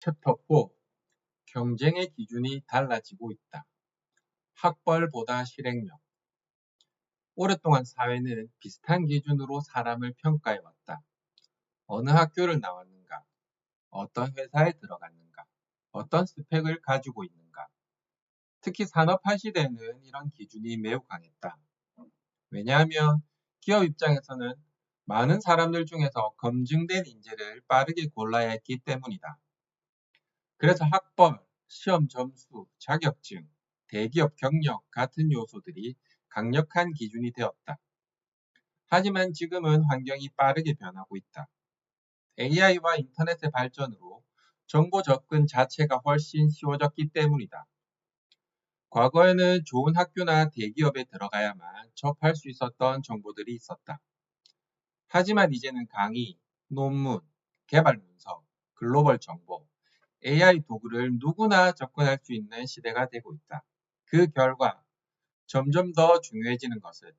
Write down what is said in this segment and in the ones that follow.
챕터 4. 경쟁의 기준이 달라지고 있다. 학벌보다 실행력. 오랫동안 사회는 비슷한 기준으로 사람을 평가해왔다. 어느 학교를 나왔는가, 어떤 회사에 들어갔는가, 어떤 스펙을 가지고 있는가. 특히 산업화 시대에는 이런 기준이 매우 강했다. 왜냐하면 기업 입장에서는 많은 사람들 중에서 검증된 인재를 빠르게 골라야 했기 때문이다. 그래서 학벌, 시험 점수, 자격증, 대기업 경력 같은 요소들이 강력한 기준이 되었다. 하지만 지금은 환경이 빠르게 변하고 있다. AI와 인터넷의 발전으로 정보 접근 자체가 훨씬 쉬워졌기 때문이다. 과거에는 좋은 학교나 대기업에 들어가야만 접할 수 있었던 정보들이 있었다. 하지만 이제는 강의, 논문, 개발 문서, 글로벌 정보, AI 도구를 누구나 접근할 수 있는 시대가 되고 있다. 그 결과 점점 더 중요해지는 것은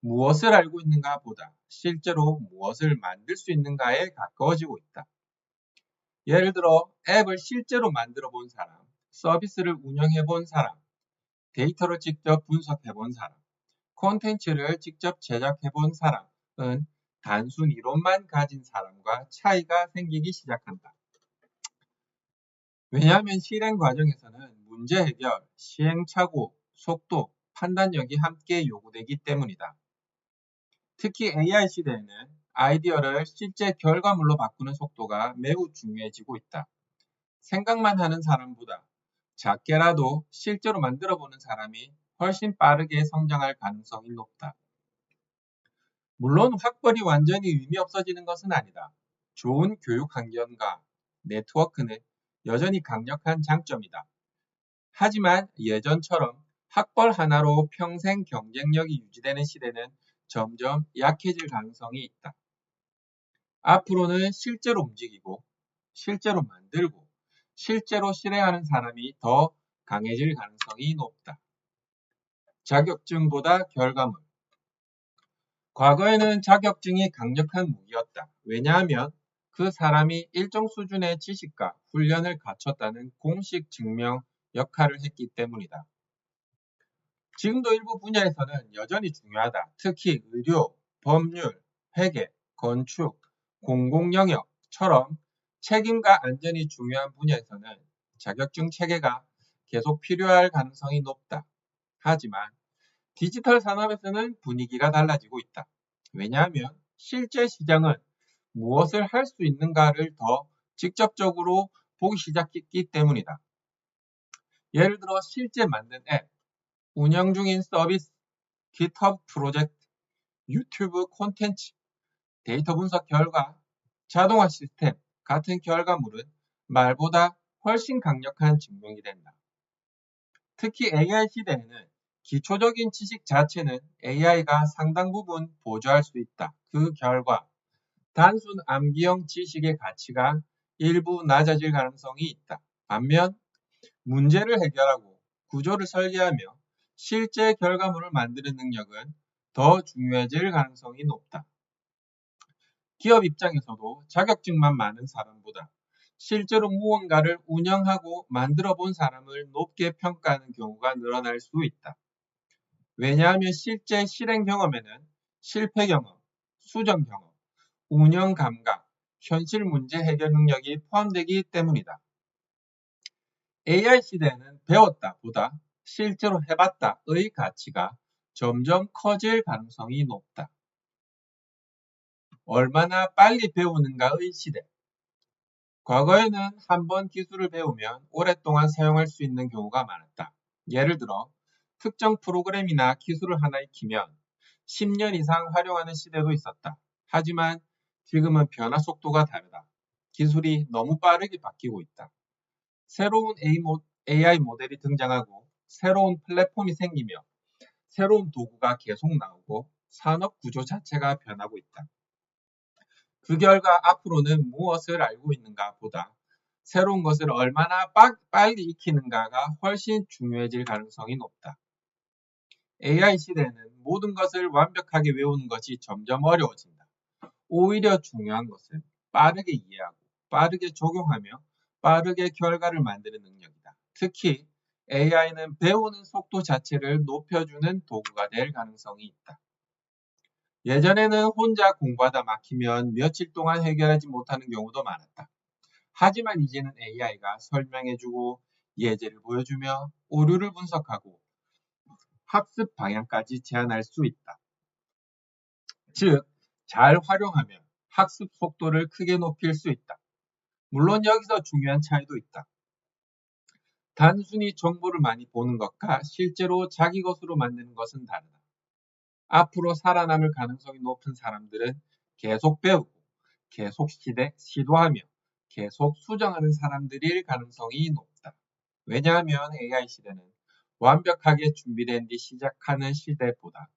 무엇을 알고 있는가 보다 실제로 무엇을 만들 수 있는가에 가까워지고 있다. 예를 들어 앱을 실제로 만들어 본 사람, 서비스를 운영해 본 사람, 데이터를 직접 분석해 본 사람, 콘텐츠를 직접 제작해 본 사람은 단순 이론만 가진 사람과 차이가 생기기 시작한다. 왜냐하면 실행 과정에서는 문제 해결, 시행착오, 속도, 판단력이 함께 요구되기 때문이다. 특히 AI 시대에는 아이디어를 실제 결과물로 바꾸는 속도가 매우 중요해지고 있다. 생각만 하는 사람보다 작게라도 실제로 만들어보는 사람이 훨씬 빠르게 성장할 가능성이 높다. 물론 학벌이 완전히 의미 없어지는 것은 아니다. 좋은 교육 환경과 네트워크는 여전히 강력한 장점이다. 하지만 예전처럼 학벌 하나로 평생 경쟁력이 유지되는 시대는 점점 약해질 가능성이 있다. 앞으로는 실제로 움직이고, 실제로 만들고, 실제로 실행하는 사람이 더 강해질 가능성이 높다. 자격증보다 결과물. 과거에는 자격증이 강력한 무기였다. 왜냐하면 그 사람이 일정 수준의 지식과 훈련을 갖췄다는 공식 증명 역할을 했기 때문이다. 지금도 일부 분야에서는 여전히 중요하다. 특히 의료, 법률, 회계, 건축, 공공영역처럼 책임과 안전이 중요한 분야에서는 자격증 체계가 계속 필요할 가능성이 높다. 하지만 디지털 산업에서는 분위기가 달라지고 있다. 왜냐하면 실제 시장은 무엇을 할 수 있는가를 더 직접적으로 보기 시작했기 때문이다. 예를 들어 실제 만든 앱, 운영 중인 서비스, GitHub 프로젝트, 유튜브 콘텐츠, 데이터 분석 결과, 자동화 시스템 같은 결과물은 말보다 훨씬 강력한 증명이 된다. 특히 AI 시대에는 기초적인 지식 자체는 AI가 상당 부분 보조할 수 있다. 그 결과 단순 암기형 지식의 가치가 일부 낮아질 가능성이 있다. 반면 문제를 해결하고 구조를 설계하며 실제 결과물을 만드는 능력은 더 중요해질 가능성이 높다. 기업 입장에서도 자격증만 많은 사람보다 실제로 무언가를 운영하고 만들어 본 사람을 높게 평가하는 경우가 늘어날 수 있다. 왜냐하면 실제 실행 경험에는 실패 경험, 수정 경험, 운영 감각, 현실 문제 해결 능력이 포함되기 때문이다. AI 시대에는 배웠다 보다 실제로 해봤다의 가치가 점점 커질 가능성이 높다. 얼마나 빨리 배우는가의 시대. 과거에는 한 번 기술을 배우면 오랫동안 사용할 수 있는 경우가 많았다. 예를 들어 특정 프로그램이나 기술을 하나 익히면 10년 이상 활용하는 시대도 있었다. 하지만 지금은 변화 속도가 다르다. 기술이 너무 빠르게 바뀌고 있다. 새로운 AI 모델이 등장하고 새로운 플랫폼이 생기며 새로운 도구가 계속 나오고 산업 구조 자체가 변하고 있다. 그 결과 앞으로는 무엇을 알고 있는가 보다 새로운 것을 얼마나 빨리 익히는가가 훨씬 중요해질 가능성이 높다. AI 시대에는 모든 것을 완벽하게 외우는 것이 점점 어려워진다. 오히려 중요한 것은 빠르게 이해하고 빠르게 적용하며 빠르게 결과를 만드는 능력이다. 특히 AI는 배우는 속도 자체를 높여주는 도구가 될 가능성이 있다. 예전에는 혼자 공부하다 막히면 며칠 동안 해결하지 못하는 경우도 많았다. 하지만 이제는 AI가 설명해주고 예제를 보여주며 오류를 분석하고 학습 방향까지 제한할 수 있다. 즉, 잘 활용하면 학습 속도를 크게 높일 수 있다. 물론 여기서 중요한 차이도 있다. 단순히 정보를 많이 보는 것과 실제로 자기 것으로 만드는 것은 다르다. 앞으로 살아남을 가능성이 높은 사람들은 계속 배우고, 계속 시도하며, 계속 수정하는 사람들일 가능성이 높다. 왜냐하면 AI 시대는 완벽하게 준비된 뒤 시작하는 시대보다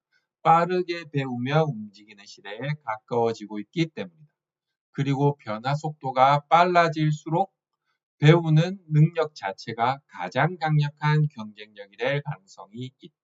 빠르게 배우며 움직이는 시대에 가까워지고 있기 때문이다. 그리고 변화 속도가 빨라질수록 배우는 능력 자체가 가장 강력한 경쟁력이 될 가능성이 있다.